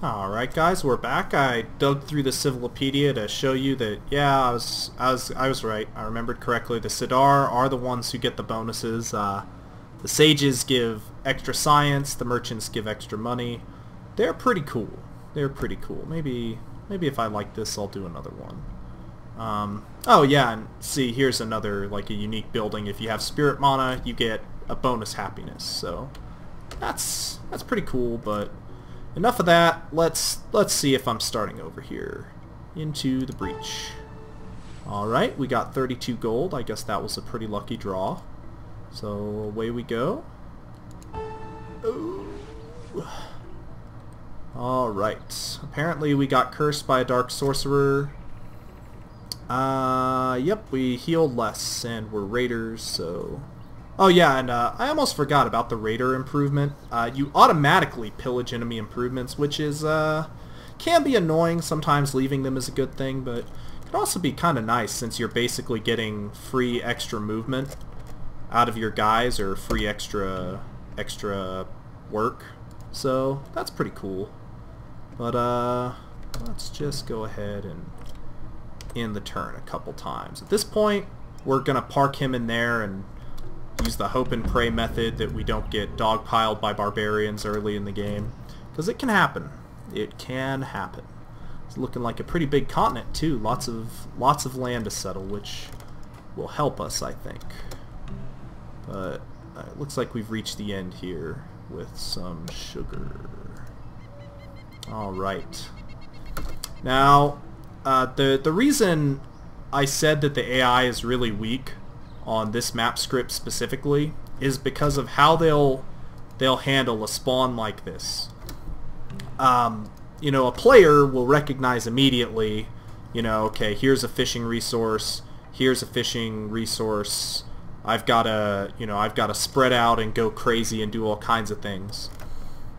Alright guys, we're back. I dug through the Civilopedia to show you that, yeah, I was right. I remembered correctly. The Sidar are the ones who get the bonuses. The Sages give extra science, the Merchants give extra money. They're pretty cool. They're pretty cool. Maybe if I like this, I'll do another one. Oh yeah, and see, here's another, like, a unique building. If you have Spirit Mana, you get a bonus happiness. So, that's pretty cool, but enough of that. Let's see if I'm starting over here into the breach. Alright, we got 32 gold. I guess that was a pretty lucky draw. So away we go. Ooh. Alright. Apparently we got cursed by a dark sorcerer. Yep, we healed less and we're raiders, so... Oh yeah, and I almost forgot about the raider improvement. You automatically pillage enemy improvements, which is can be annoying. Sometimes leaving them is a good thing, but it can also be kind of nice since you're basically getting free extra movement out of your guys, or free extra work. So that's pretty cool. But let's just go ahead and end the turn a couple times. At this point, we're gonna park him in there and use the hope and pray method that we don't get dogpiled by barbarians early in the game, because it can happen. It can happen. It's looking like a pretty big continent too. Lots of land to settle, which will help us, I think. But it looks like we've reached the end here with some sugar. All right. Now, the reason I said that the AI is really weak on this map script specifically is because of how they'll handle a spawn like this. You know, a player will recognize immediately, you know, okay, here's a fishing resource, here's a fishing resource. I've got to spread out and go crazy and do all kinds of things.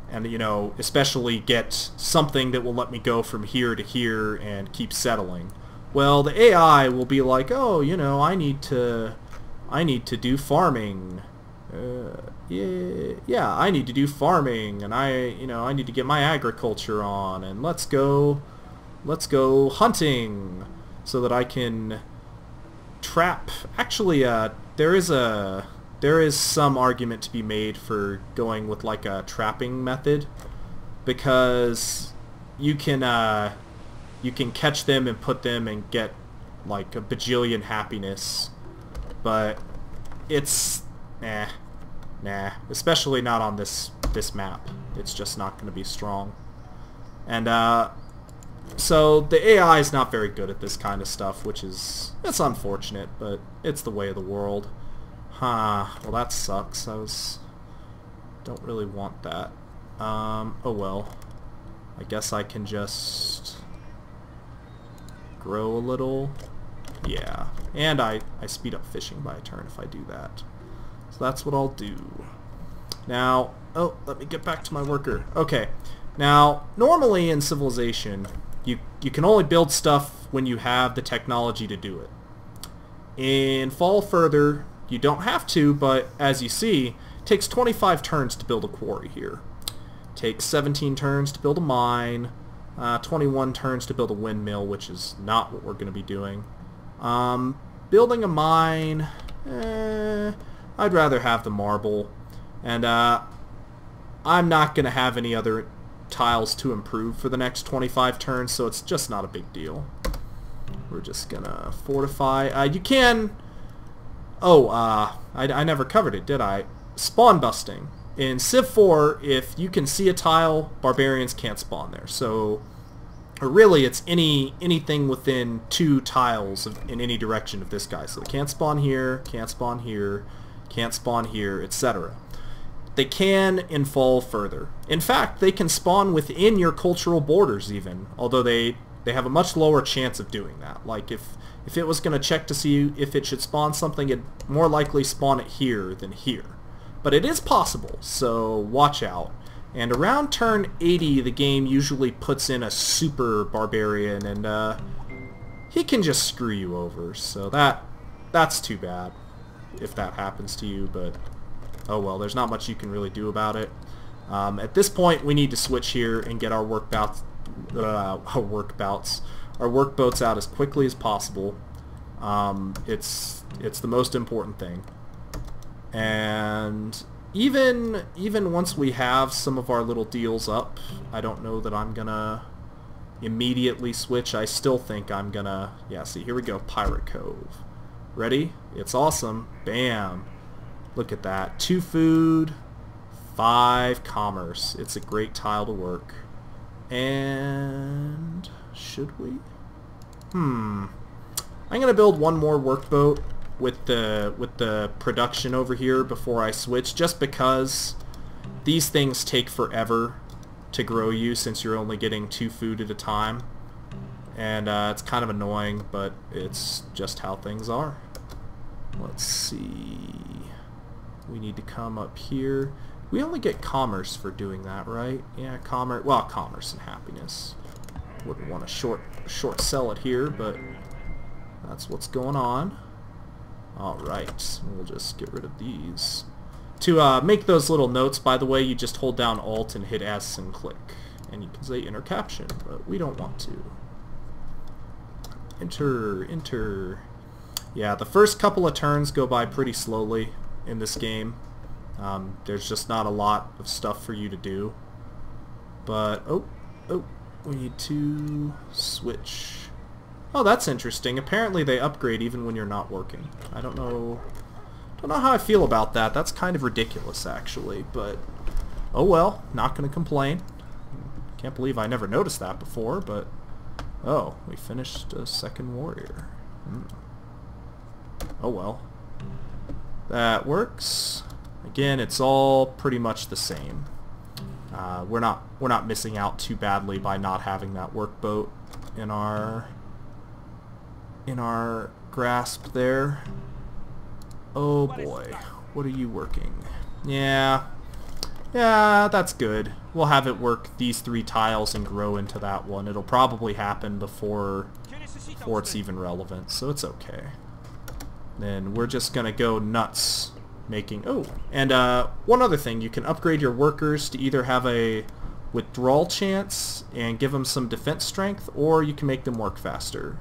And, you know, especially get something that will let me go from here to here and keep settling. Well, the AI will be like, oh, you know, I need to do farming. Yeah, I need to do farming, and I need to get my agriculture on, and let's go hunting so that I can trap. Actually, there is some argument to be made for going with like a trapping method, because you can catch them and put them and get like a bajillion happiness. But it's nah, especially not on this map. It's just not going to be strong. And so the AI is not very good at this kind of stuff, which is, it's unfortunate, but it's the way of the world. Huh, well that sucks. Don't really want that. Oh well. I guess I can just grow a little. Yeah, and I speed up fishing by a turn if I do that. So that's what I'll do. Now, oh, let me get back to my worker. Okay, now, normally in Civilization, you can only build stuff when you have the technology to do it. In Fall Further, you don't have to, but as you see, it takes 25 turns to build a quarry here. It takes 17 turns to build a mine, 21 turns to build a windmill, which is not what we're going to be doing. Building a mine, I'd rather have the marble, and I'm not going to have any other tiles to improve for the next 25 turns, so it's just not a big deal. We're just gonna fortify. You can... Oh, I never covered it, did I? Spawn busting. In Civ 4, if you can see a tile, barbarians can't spawn there. So, or really, it's anything within 2 tiles in any direction of this guy. So they can't spawn here, can't spawn here, can't spawn here, etc. They can in Fall Further. In fact, they can spawn within your cultural borders even, although they have a much lower chance of doing that. Like if it was going to check to see if it should spawn something, it'd more likely spawn it here than here. But it is possible, so watch out. And around turn 80, the game usually puts in a super barbarian, and he can just screw you over. So that's too bad if that happens to you, but oh well, there's not much you can really do about it. At this point, we need to switch here and get our work boats out as quickly as possible. It's the most important thing. And even once we have some of our little deals up, I don't know that I'm gonna immediately switch. I still think I'm gonna, yeah, see, here we go, Pirate Cove. Ready? It's awesome. Bam. Look at that. 2 food, 5 commerce. It's a great tile to work. And should we? I'm gonna build one more workboat with the production over here before I switch, just because these things take forever to grow you since you're only getting 2 food at a time, and it's kind of annoying, but it's just how things are. Let's see, we need to come up here. We only get commerce for doing that, right? Yeah, commerce, well, commerce and happiness. Wouldn't want to short sell it here, but that's what's going on. Alright, we'll just get rid of these. To make those little notes, by the way, you just hold down Alt and hit S and click. And you can say enter caption, but we don't want to. Enter. Yeah, the first couple of turns go by pretty slowly in this game. There's just not a lot of stuff for you to do. But, oh, we need to switch. Oh, that's interesting. Apparently they upgrade even when you're not working. I don't know how I feel about that. That's kind of ridiculous, actually, but oh well, not gonna complain. Can't believe I never noticed that before, but oh, we finished a second warrior. Oh well. That works. Again, it's all pretty much the same. We're not missing out too badly by not having that workboat in our grasp there. Oh boy, what are you working? Yeah, that's good. We'll have it work these 3 tiles and grow into that one. It'll probably happen before it's even relevant, so it's okay. Then we're just gonna go nuts making, oh, and one other thing, you can upgrade your workers to either have a withdrawal chance and give them some defense strength, or you can make them work faster.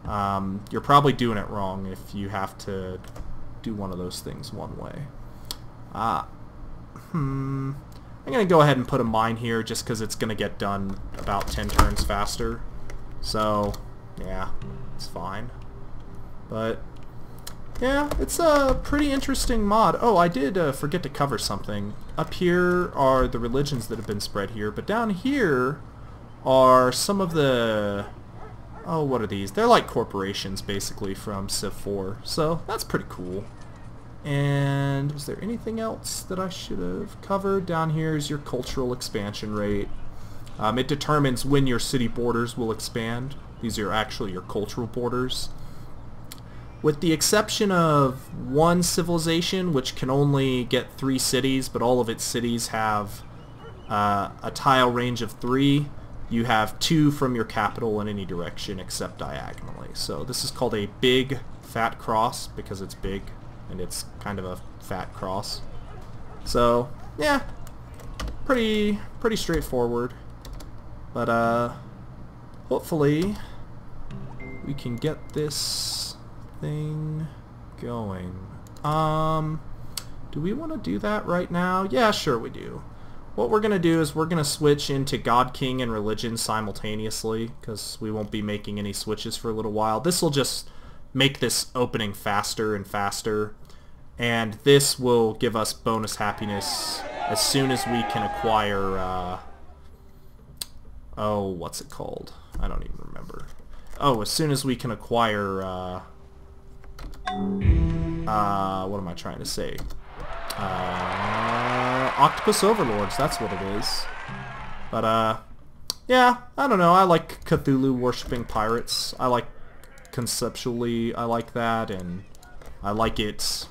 You're probably doing it wrong if you have to do one of those things one way. I'm gonna go ahead and put a mine here just because it's gonna get done about 10 turns faster. So, yeah, it's fine. But, yeah, it's a pretty interesting mod. Oh, I did forget to cover something. Up here are the religions that have been spread here, but down here are some of the... Oh, what are these? They're like corporations, basically, from Civ 4. So, that's pretty cool. And was there anything else that I should have covered? Down here is your cultural expansion rate. It determines when your city borders will expand. These are actually your cultural borders. With the exception of one civilization, which can only get 3 cities, but all of its cities have a tile range of 3, you have 2 from your capital in any direction except diagonally. So this is called a big fat cross because it's big and it's kind of a fat cross. So yeah, pretty straightforward. But hopefully we can get this thing going. Do we want to do that right now? Yeah, sure we do. What we're going to do is we're going to switch into God, King, and Religion simultaneously, because we won't be making any switches for a little while. This will just make this opening faster and faster, and this will give us bonus happiness as soon as we can acquire, oh, what's it called? I don't even remember. Oh, as soon as we can acquire, what am I trying to say? Octopus Overlords, that's what it is. But, yeah, I don't know, I like Cthulhu worshipping pirates. I like, conceptually, I like that, and I like it,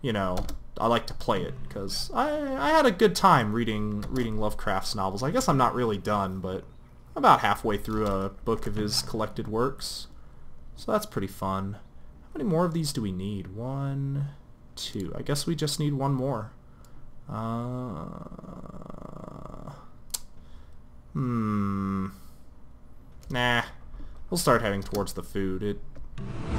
you know, I like to play it, because I had a good time reading Lovecraft's novels. I guess I'm not really done, but I'm about halfway through a book of his collected works. So that's pretty fun. How many more of these do we need? 1, 2. I guess we just need one more. Nah. We'll start heading towards the food.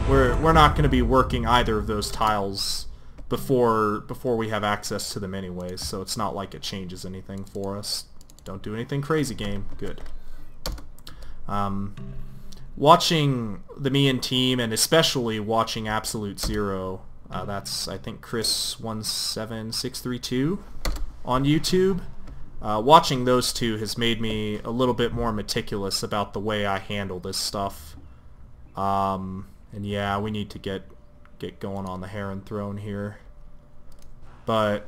We're not going to be working either of those tiles before we have access to them anyways, so it's not like it changes anything for us. Don't do anything crazy, game. Good. Watching the Mian team, and especially watching Absolute Zero, that's, I think, Chris17632 on YouTube. Watching those two has made me a little bit more meticulous about the way I handle this stuff. And yeah, we need to get going on the Heron Throne here. But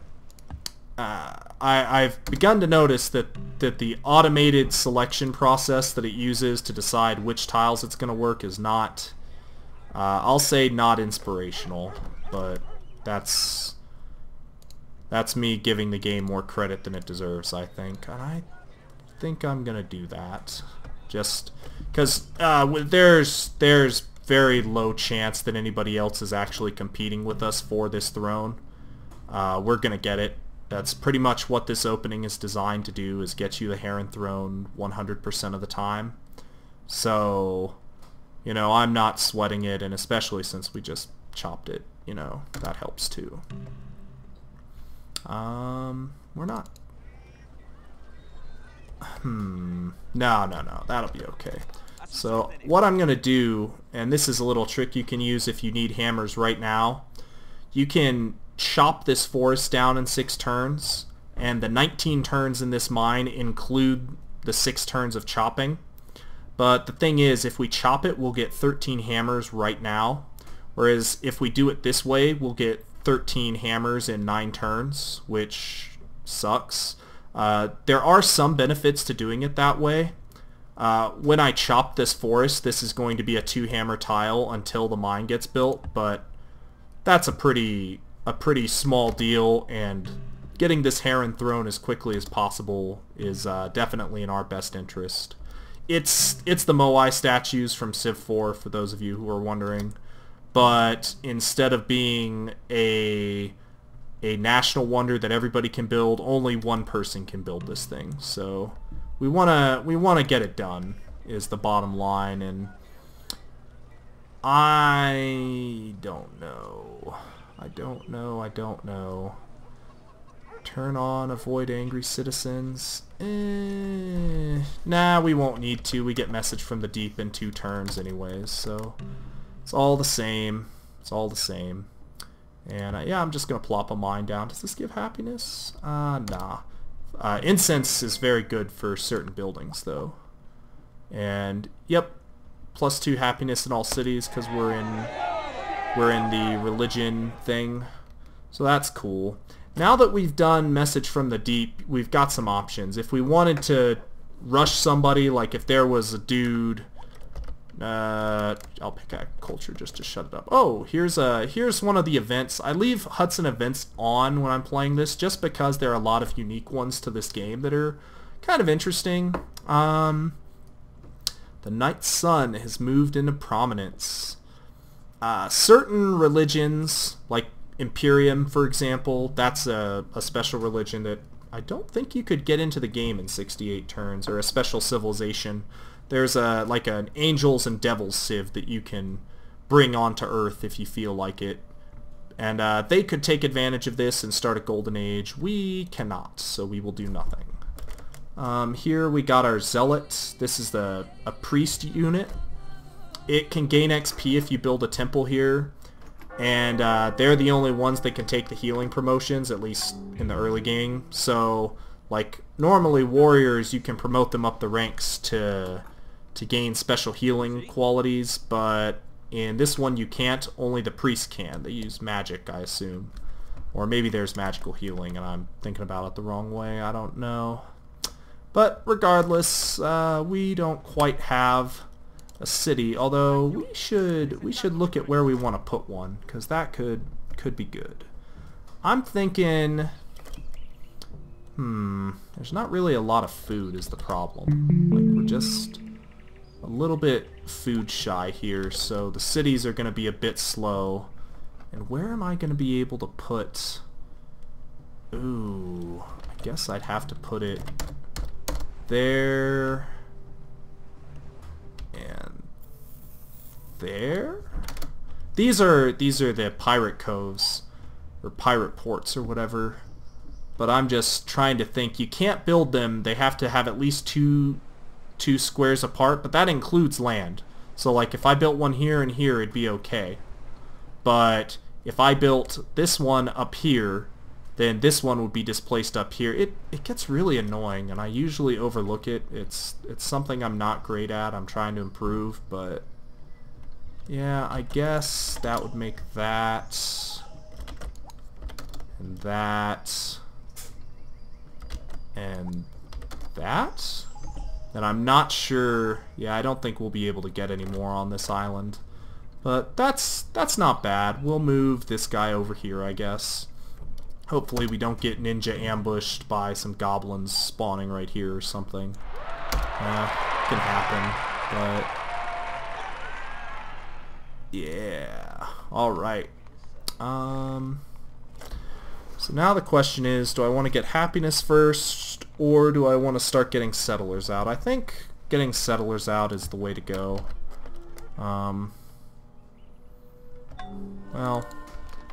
I've begun to notice that the automated selection process that it uses to decide which tiles it's going to work is not, I'll say not inspirational, but that's me giving the game more credit than it deserves, I think. And I think I'm going to do that. Just because there's very low chance that anybody else is actually competing with us for this throne. We're going to get it. That's pretty much what this opening is designed to do, is get you the Heron Throne 100% of the time. So, you know, I'm not sweating it, and especially since we just chopped it, you know, that helps too. We're not... No, that'll be okay. So, what I'm going to do, and this is a little trick you can use if you need hammers right now, you can chop this forest down in 6 turns, and the 19 turns in this mine include the 6 turns of chopping. But the thing is, if we chop it, we'll get 13 hammers right now, whereas if we do it this way, we'll get 13 hammers in 9 turns, which sucks. There are some benefits to doing it that way. When I chop this forest, this is going to be a 2-hammer tile until the mine gets built, but that's a pretty small deal, and getting this Heron Throne as quickly as possible is definitely in our best interest. It's the Moai statues from Civ 4, for those of you who are wondering, but instead of being a national wonder that everybody can build, only one person can build this thing. So we wanna get it done is the bottom line, and I don't know. Turn on avoid angry citizens. Nah, we won't need to. We get message from the deep in 2 turns anyways, so it's all the same. And yeah, I'm just gonna plop a mine down. Does this give happiness? Nah. Incense is very good for certain buildings though. And yep, +2 happiness in all cities because we're in the religion thing, so that's cool. Now that we've done message from the deep, we've got some options. If we wanted to rush somebody, like if there was a dude, I'll pick agriculture just to shut it up. Oh, here's one of the events. I leave Hudson events on when I'm playing this just because there are a lot of unique ones to this game that are kind of interesting. The Night Sun has moved into prominence. Certain religions, like Imperium, for example, that's a special religion that I don't think you could get into the game in 68 turns, or a special civilization. There's like an angels and devils civ that you can bring onto Earth if you feel like it. And they could take advantage of this and start a golden age. We cannot, so we will do nothing. Here we got our Zealot. This is a priest unit. It can gain XP if you build a temple here, and they're the only ones that can take the healing promotions, at least in the early game. So, like, normally warriors, you can promote them up the ranks to gain special healing qualities, but in this one you can't. Only the priests can. They use magic, I assume. Or maybe there's magical healing and I'm thinking about it the wrong way. I don't know. But regardless, we don't quite have a city, although we should look at where we want to put one, because that could be good. I'm thinking, there's not really a lot of food is the problem. Like, we're just a little bit food shy here, so the cities are going to be a bit slow. And where am I going to be able to put Ooh, I guess I'd have to put it there and there. These are the pirate coves or pirate ports or whatever. But I'm just trying to think. You can't build them. They have to have at least two squares apart, but that includes land. So like if I built one here and here, it'd be okay. But if I built this one up here, then this one would be displaced up here. It gets really annoying, and I usually overlook it. It's something I'm not great at. I'm trying to improve, but yeah, I guess that would make that and that and that. And I'm not sure. Yeah, I don't think we'll be able to get any more on this island. But that's not bad. We'll move this guy over here, I guess. Hopefully we don't get ninja ambushed by some goblins spawning right here or something. Can happen, but yeah. Alright. So now the question is, do I want to get happiness first, or do I want to start getting settlers out? I think getting settlers out is the way to go. Well, are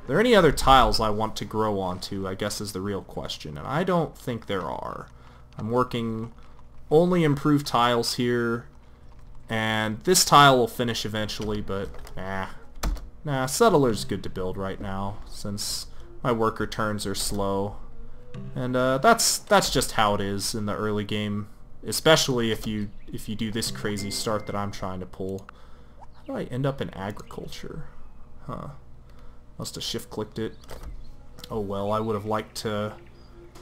there any other tiles I want to grow onto, I guess is the real question, and I don't think there are. I'm working only improved tiles here, and this tile will finish eventually, but nah, settler's good to build right now, since my worker turns are slow. And that's just how it is in the early game, especially if you do this crazy start that I'm trying to pull. How do I end up in agriculture? Huh. Must have shift-clicked it. Oh well, I would have liked to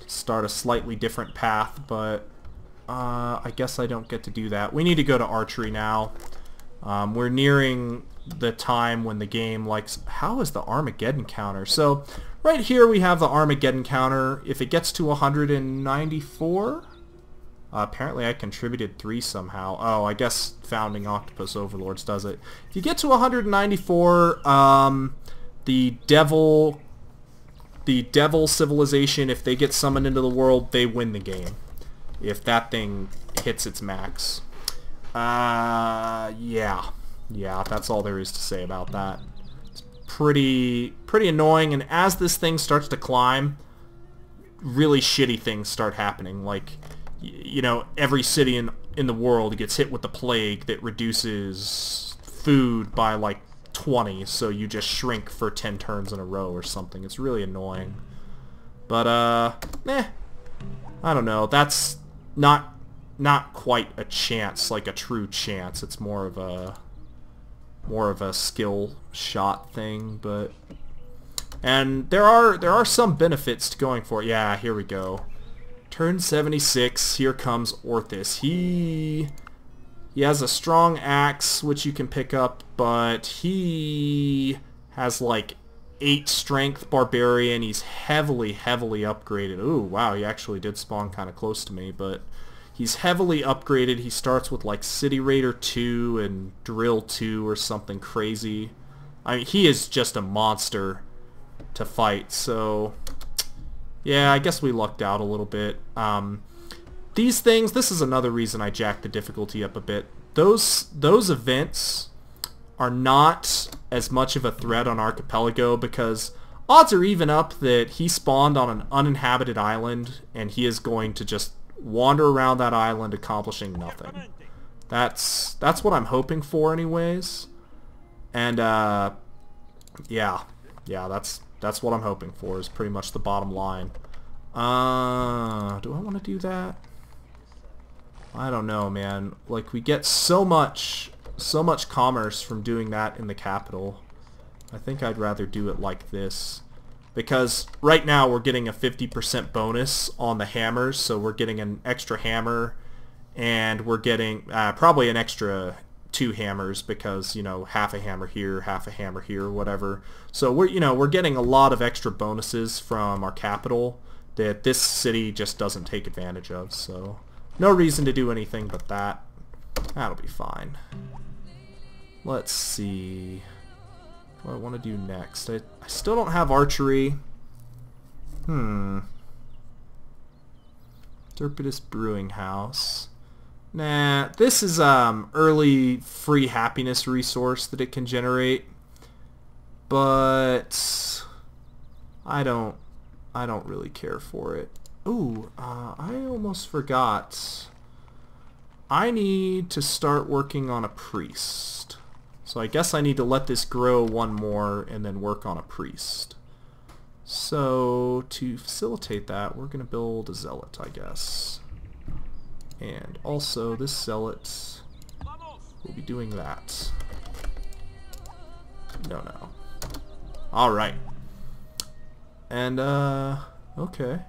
start a slightly different path, but I guess I don't get to do that. We need to go to archery now. We're nearing the time when the game likes... How is the Armageddon counter? So, right here we have the Armageddon counter. If it gets to 194... apparently I contributed 3 somehow. Oh, I guess Founding Octopus Overlords does it. If you get to 194, the devil civilization, if they get summoned into the world, they win the game. If that thing hits its max. Yeah, that's all there is to say about that. It's pretty annoying, and as this thing starts to climb, really shitty things start happening. Like, you know, every city in the world gets hit with the plague that reduces food by like 20, so you just shrink for 10 turns in a row or something. It's really annoying. But I don't know. That's not quite a chance, like a true chance. It's more of a skill shot thing, but and there are some benefits to going for it. Yeah, here we go. Turn 76, here comes Orthus. He has a strong axe, which you can pick up, but he has like 8 strength Barbarian. He's heavily upgraded. Ooh, wow, he actually did spawn kind of close to me, but he's heavily upgraded. He starts with like City Raider 2 and Drill 2 or something crazy. I mean, he is just a monster to fight, so... Yeah, I guess we lucked out a little bit. These things, this is another reason I jacked the difficulty up a bit. Those events are not as much of a threat on Archipelago because odds are even up that he spawned on an uninhabited island and he is going to just wander around that island accomplishing nothing. That's what I'm hoping for anyways. And yeah, that's what I'm hoping for, is pretty much the bottom line. Do I want to do that? I don't know, man. Like, we get so much commerce from doing that in the capital. I think I'd rather do it like this. Because right now we're getting a 50% bonus on the hammers, so we're getting an extra hammer, and we're getting probably an extra 2 hammers because, you know, half a hammer here, whatever. So we're getting a lot of extra bonuses from our capital that this city just doesn't take advantage of. So no reason to do anything but that. That'll be fine. Let's see what I want to do next. I still don't have archery. Derpidus Brewing House. Nah, this is early free happiness resource that it can generate. But I don't really care for it. Ooh, I almost forgot. I need to start working on a priest. So I guess I need to let this grow one more and then work on a priest. So to facilitate that, we're going to build a zealot, I guess. And also this zealot will be doing that. No. Alright. And, okay.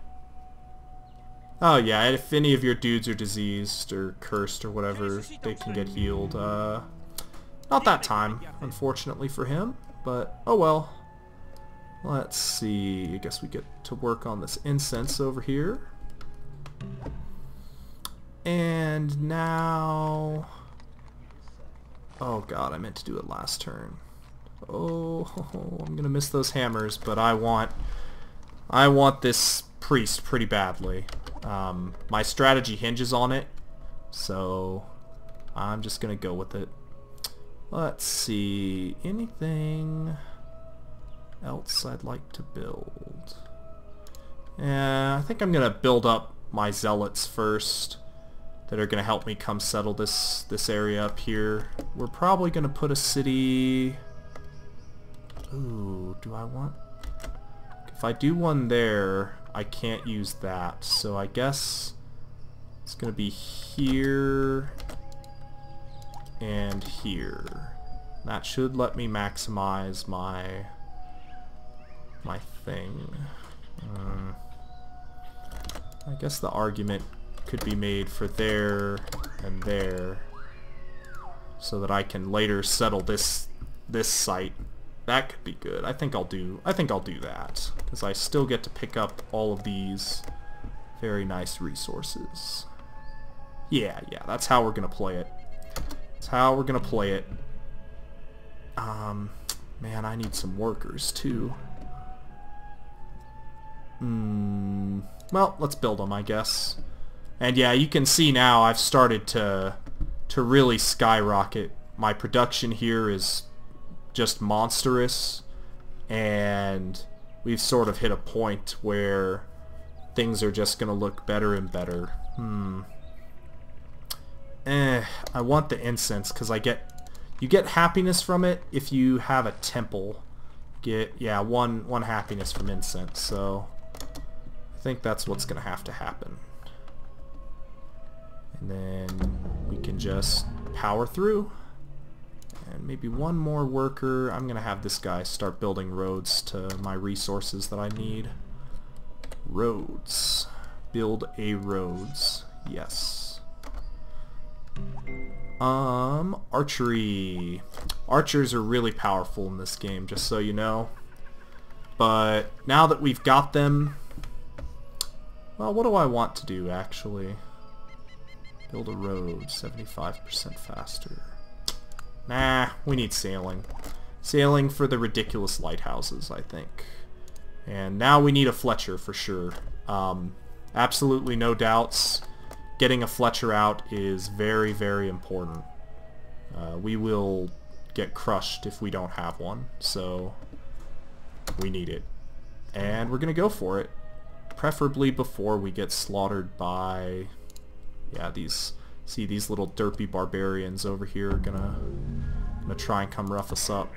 Oh yeah, if any of your dudes are diseased or cursed or whatever, they can get healed. Not that time, unfortunately for him, but oh well. Let's see, I guess we get to work on this incense over here. And now... Oh god, I meant to do it last turn. Oh, I'm gonna miss those hammers, but I want this priest pretty badly. My strategy hinges on it, so I'm just gonna go with it. Let's see, anything else I'd like to build? Yeah, I think I'm gonna build up my zealots first that are gonna help me come settle this area up here. We're probably gonna put a city. Ooh, do I want? If I do one there, I can't use that, so I guess it's gonna be here and here. That should let me maximize my thing. I guess the argument could be made for there and there, so that I can later settle this site. That could be good. I think I'll do that, because I still get to pick up all of these very nice resources. Yeah, that's how we're gonna play it. That's how we're gonna play it. Man, I need some workers too. Well, let's build them, I guess. And yeah, you can see now I've started to really skyrocket. My production here is just monstrous, and we've sort of hit a point where things are just gonna look better and better. I want the incense because you get happiness from it if you have a temple. Yeah, one happiness from incense, so I think that's what's gonna have to happen. And then we can just power through. And maybe one more worker. I'm gonna have this guy start building roads to my resources that I need. Roads. Build a roads. Yes. Archery. Archers are really powerful in this game, just so you know. But now that we've got them, well, what do I want to do actually? Build a road 75% faster. Nah, we need sailing. Sailing for the ridiculous lighthouses, I think. And now we need a Fletcher for sure. Absolutely no doubts. Getting a Fletcher out is very, very important. We will get crushed if we don't have one, so we need it. And we're gonna go for it. Preferably before we get slaughtered by... Yeah, these little derpy barbarians over here are gonna try and come rough us up.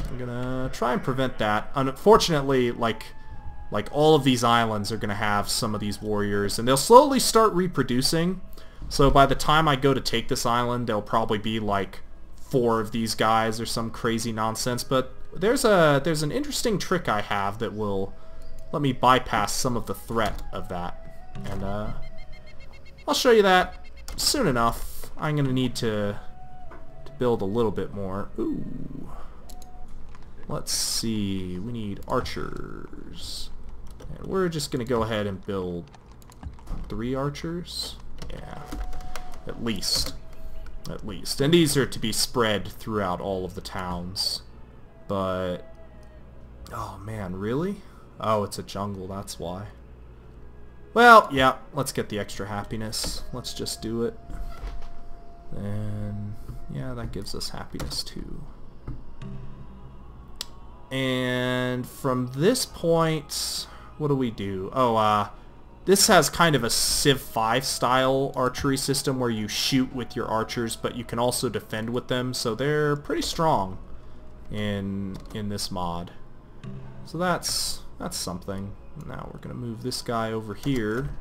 I'm gonna try and prevent that. Unfortunately, like all of these islands are gonna have some of these warriors, and they'll slowly start reproducing. So by the time I go to take this island, there'll probably be like 4 of these guys or some crazy nonsense. But there's an interesting trick I have that will let me bypass some of the threat of that, and I'll show you that soon enough. I'm gonna need to build a little bit more. Ooh. Let's see. We need archers. And we're just gonna go ahead and build 3 archers. Yeah. At least. At least. And these are to be spread throughout all of the towns. But... Oh man, really? Oh, it's a jungle, that's why. Well, yeah, let's get the extra happiness. Let's just do it. And yeah, that gives us happiness too. And from this point, what do we do? Oh, this has kind of a Civ 5 style archery system where you shoot with your archers, but you can also defend with them, so they're pretty strong in this mod. So that's something. Now we're gonna move this guy over here.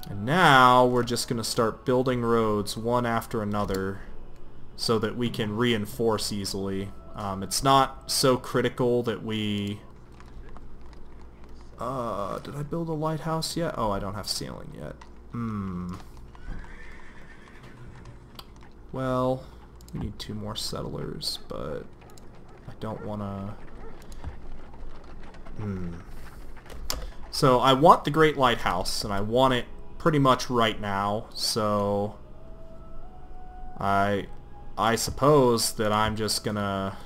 And now we're just gonna start building roads one after another so that we can reinforce easily. It's not so critical that we... did I build a lighthouse yet? Oh, I don't have ceiling yet. Well, we need 2 more settlers, but I don't want to... So I want the Great Lighthouse, and I want it pretty much right now, so I suppose that I'm just gonna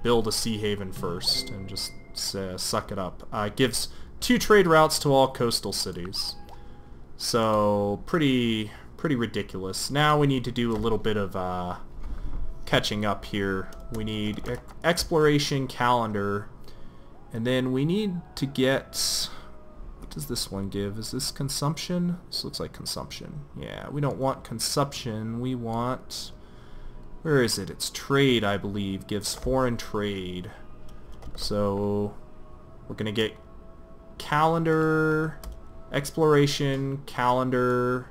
build a sea haven first and just suck it up. It gives 2 trade routes to all coastal cities, so pretty ridiculous. Now we need to do a little bit of catching up here. We need exploration calendar, and then we need to get... What does this one give? Is this consumption? This looks like consumption. Yeah, we don't want consumption. We want... Where is it? It's trade, I believe. Gives foreign trade. So we're going to get calendar, exploration, calendar,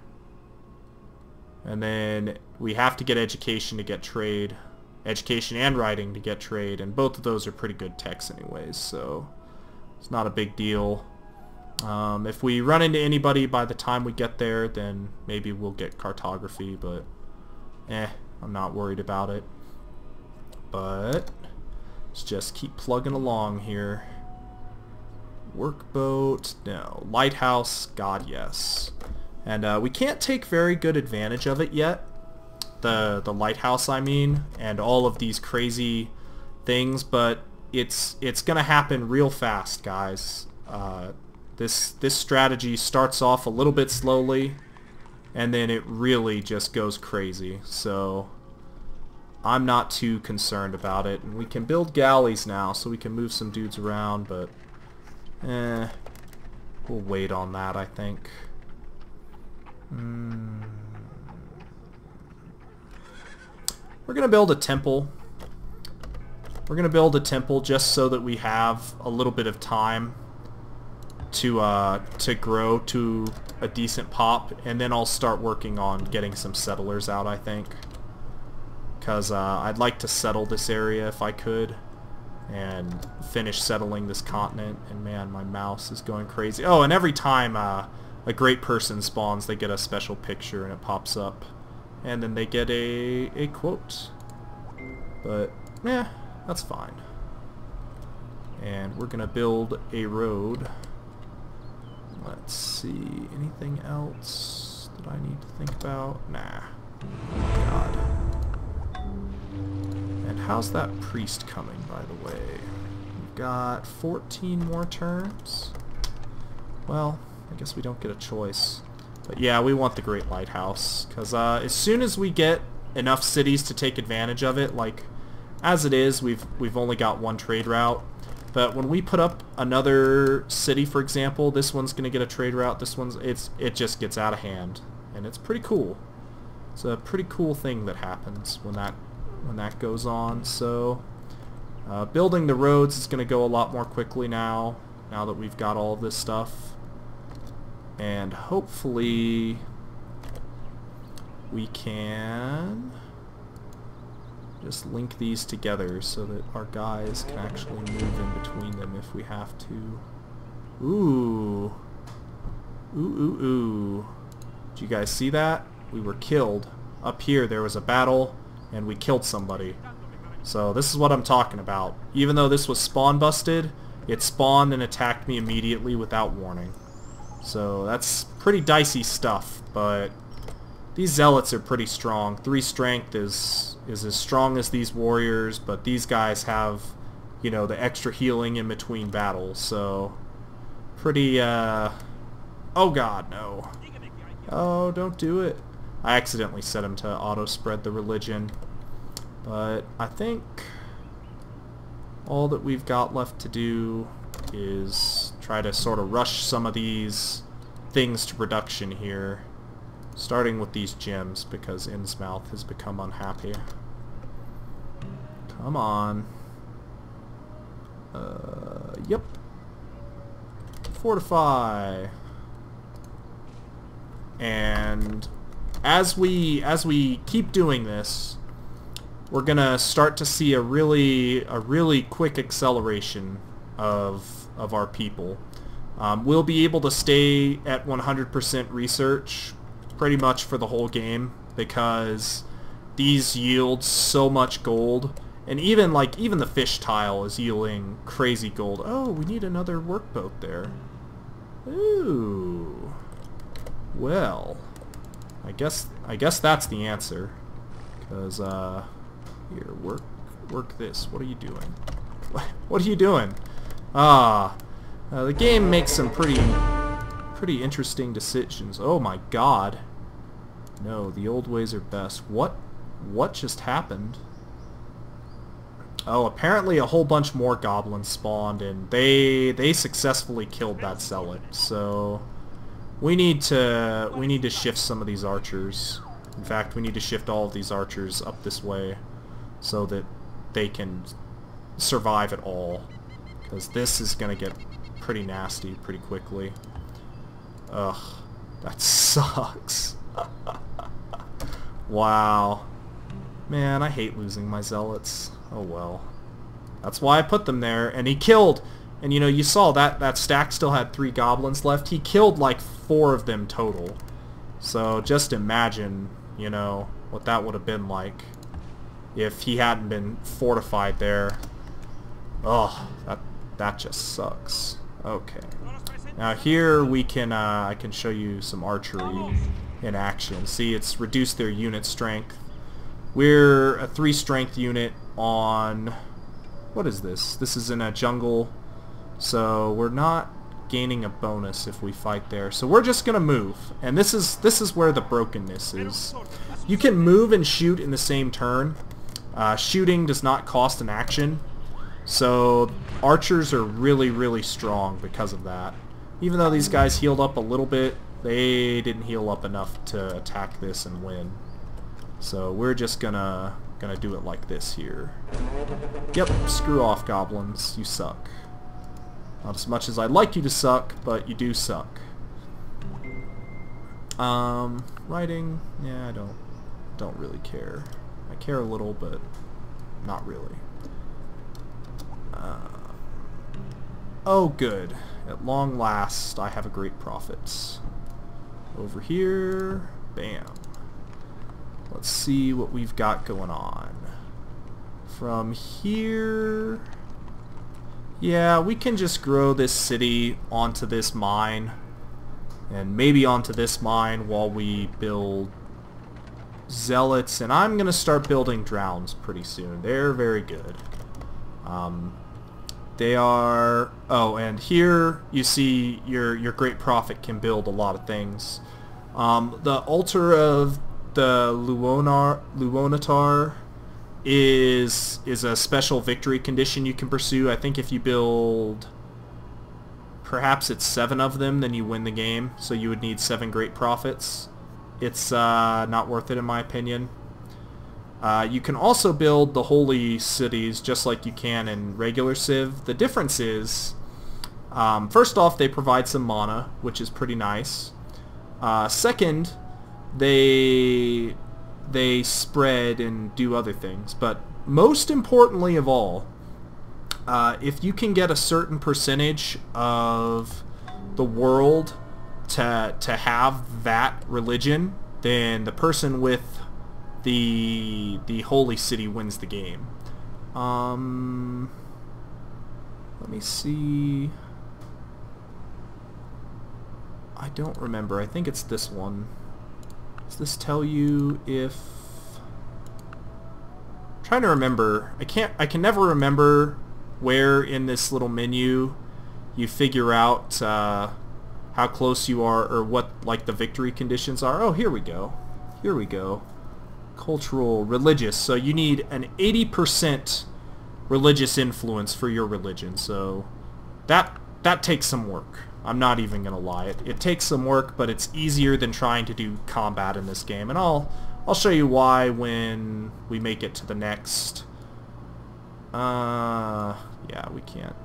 and then we have to get education to get trade. Education and writing to get trade, and both of those are pretty good techs anyways, so it's not a big deal. If we run into anybody by the time we get there, then maybe we'll get cartography, but I'm not worried about it. But let's just keep plugging along here. Workboat, no. Lighthouse, God yes. And we can't take very good advantage of it yet. The lighthouse, I mean, and all of these crazy things, but it's gonna happen real fast, guys. This strategy starts off a little bit slowly, and then it really just goes crazy. So I'm not too concerned about it. And we can build galleys now, so we can move some dudes around, but we'll wait on that, I think. We're gonna build a temple. We're gonna build a temple just so that we have a little bit of time to grow to a decent pop, and then I'll start working on getting some settlers out, I think, because I'd like to settle this area if I could and finish settling this continent. And man, my mouse is going crazy. Oh, and every time a great person spawns, they get a special picture and it pops up, and then they get a quote. But yeah, that's fine. And we're gonna build a road. Let's see, anything else that I need to think about? Nah. God. And how's that priest coming, by the way? We've got 14 more turns. Well, I guess we don't get a choice. But yeah, we want the Great Lighthouse, because as soon as we get enough cities to take advantage of it, like as it is, we've only got 1 trade route. But when we put up another city, for example, this one's gonna get a trade route. This one's it just gets out of hand, and it's pretty cool. It's a pretty cool thing that happens when that goes on. So building the roads is gonna go a lot more quickly now that we've got all of this stuff. And hopefully we can just link these together so that our guys can actually move in between them if we have to. Ooh. Ooh, ooh, ooh. Did you guys see that? We were killed. Up here there was a battle and we killed somebody. So this is what I'm talking about. Even though this was spawn busted, it spawned and attacked me immediately without warning. So that's pretty dicey stuff, but these zealots are pretty strong. 3 strength is as strong as these warriors, but these guys have, you know, the extra healing in between battles, so pretty, oh god, no. Oh, don't do it. I accidentally set him to auto-spread the religion. But I think all that we've got left to do is try to sort of rush some of these things to production here. Starting with these gems, because Innsmouth has become unhappy. Come on. Yep. Fortify. And as we keep doing this, we're gonna start to see a really quick acceleration of our people. We'll be able to stay at 100% research pretty much for the whole game, because these yield so much gold, and even the fish tile is yielding crazy gold. Oh, we need another workboat there. Ooh. Well, I guess that's the answer. Because here, work this. What are you doing? What are you doing? The game makes some pretty interesting decisions. Oh my god. No, the old ways are best. What just happened? Oh, apparently a whole bunch more goblins spawned, and they successfully killed that zealot. So we need to shift some of these archers. In fact, we need to shift all of these archers up this way so that they can survive at all, because this is gonna get pretty nasty pretty quickly. Ugh, that sucks. Wow. Man, I hate losing my zealots. Oh well. That's why I put them there. And he killed, and you know, you saw that stack still had 3 goblins left. He killed like 4 of them total. So just imagine, you know, what that would have been like if he hadn't been fortified there. Oh, that just sucks. Okay. Now here we can I can show you some archery in action. See, it's reduced their unit strength. We're a 3 strength unit on... What is this? This is in a jungle, so we're not gaining a bonus if we fight there. So we're just gonna move, and this is where the brokenness is. You can move and shoot in the same turn. Shooting does not cost an action, so archers are really strong because of that. Even though these guys healed up a little bit, they didn't heal up enough to attack this and win. So we're just gonna do it like this here. Yep, screw off, goblins. You suck. Not as much as I'd like you to suck, but you do suck. Writing, yeah, I don't really care. I care a little, but not really. Oh, good. At long last, I have a great profit. Over here, bam. Let's see what we've got going on. From here... Yeah, we can just grow this city onto this mine. And maybe onto this mine while we build zealots. And I'm going to start building drowns pretty soon. They're very good. They are... Oh, and here you see your great prophet can build a lot of things. The altar of the Luonatar is a special victory condition you can pursue. I think if you build, perhaps it's 7 of them, then you win the game. So you would need 7 great prophets. It's not worth it in my opinion. You can also build the holy cities just like you can in regular Civ. The difference is, first off, they provide some mana, which is pretty nice. Second, they spread and do other things. But most importantly of all, if you can get a certain percentage of the world to have that religion, then the person with the holy city wins the game. Let me see. I don't remember. I think it's this one. Does this tell you if... I'm trying to remember. I can never remember where in this little menu you figure out how close you are, or what like the victory conditions are. Oh, here we go. Here we go. Cultural, religious. So you need an 80% religious influence for your religion. So that takes some work. I'm not even gonna lie. It takes some work, but it's easier than trying to do combat in this game, and I'll show you why when we make it to the next. Yeah, we can't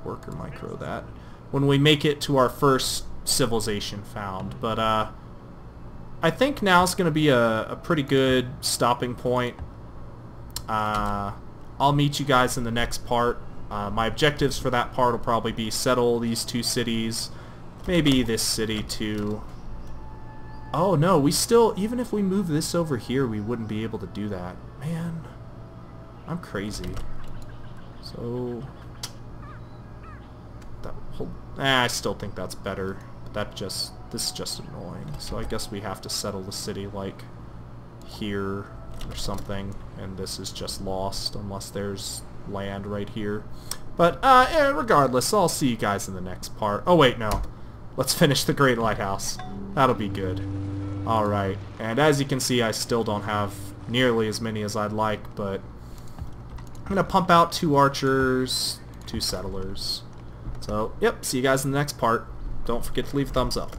work or micro that. When we make it to our first civilization found, but I think now's gonna be a pretty good stopping point. I'll meet you guys in the next part. My objectives for that part will probably be settle these 2 cities, maybe this city too. Oh no, we still, even if we move this over here, we wouldn't be able to do that. Man, I'm crazy. So, I still think that's better. But this is just annoying. So I guess we have to settle the city like here or something, and this is just lost unless there's land right here. But regardless, I'll see you guys in the next part. Oh wait, no. Let's finish the Great Lighthouse. That'll be good. Alright, and as you can see, I still don't have nearly as many as I'd like, but I'm gonna pump out 2 archers, 2 settlers. So, yep, see you guys in the next part. Don't forget to leave a thumbs up.